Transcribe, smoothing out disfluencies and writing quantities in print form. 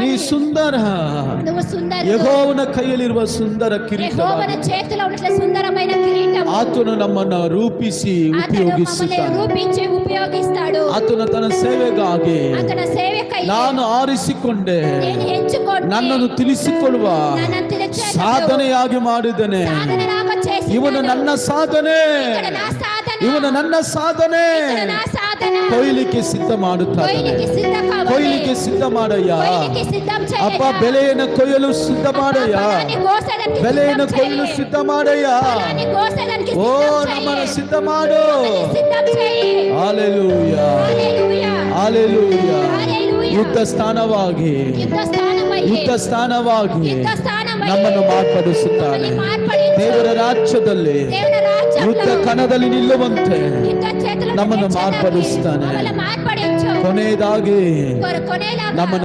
ನೀ ಸುಂದರ, ಯೆಹೋವನ ಕೈಯಲ್ಲಿರುವ ಸುಂದರ ಕಿರೀಟ. ಆತನು ನಮ್ಮನ್ನು ರೂಪಿಸಿ ಉಪಯೋಗಿಸುತ್ತಾನೆ. ಆತನು ತನ್ನ ಸೇವೆಗಾಗಿ ನಾನು ಆರಿಸಿಕೊಂಡೆ, ನನ್ನನ್ನು ತಿಳಿಸಿಕೊಳ್ಳುವ ಸಾಧನೆಯಾಗಿ ಮಾಡಿದ್ದೇನೆ. ಇವನು ನನ್ನ ಸಾಧನೆ, ಇವನು ನನ್ನ ಸಾಧನೆ. ಕೊಯ್ಲಿಕ್ಕೆ ಸಿದ್ಧ ಮಾಡುತ್ತಾನೆ, ಕೊಯ್ಲಿಕ್ಕೆ ಸಿದ್ಧ ಮಾಡಯ್ಯ ಅಪ್ಪ. ಬೆಳೆಯನ್ನು ಕೊಯ್ಯಲು ಸಿದ್ಧ ಮಾಡಯ್ಯ, ಬೆಳೆಯನ್ನು ಕೊಯ್ಯಲು ಸಿದ್ಧ ಮಾಡಯ್ಯ. ಓ ನಮ್ಮನ್ನು ಸಿದ್ಧ ಮಾಡು. Hallelujah, hallelujah. ಯುದ್ಧ ಸ್ಥಾನವಾಗಿ, ಯುದ್ಧ ಸ್ಥಾನವಾಗಿ ನಮ್ಮನ್ನು ಮಾರ್ಪಡಿಸುತ್ತಾನೆ. ದೇವರ ರಾಜ್ಯದಲ್ಲಿ ಯುದ್ಧ ಕಣದಲ್ಲಿ ನಿಲ್ಲುವಂತೆ ನಮ್ಮನ್ನು ಮಾರ್ಪಡಿಸುತ್ತಾನೆ. ಕೊನೆಯದಾಗಿ ನಮ್ಮನ್ನು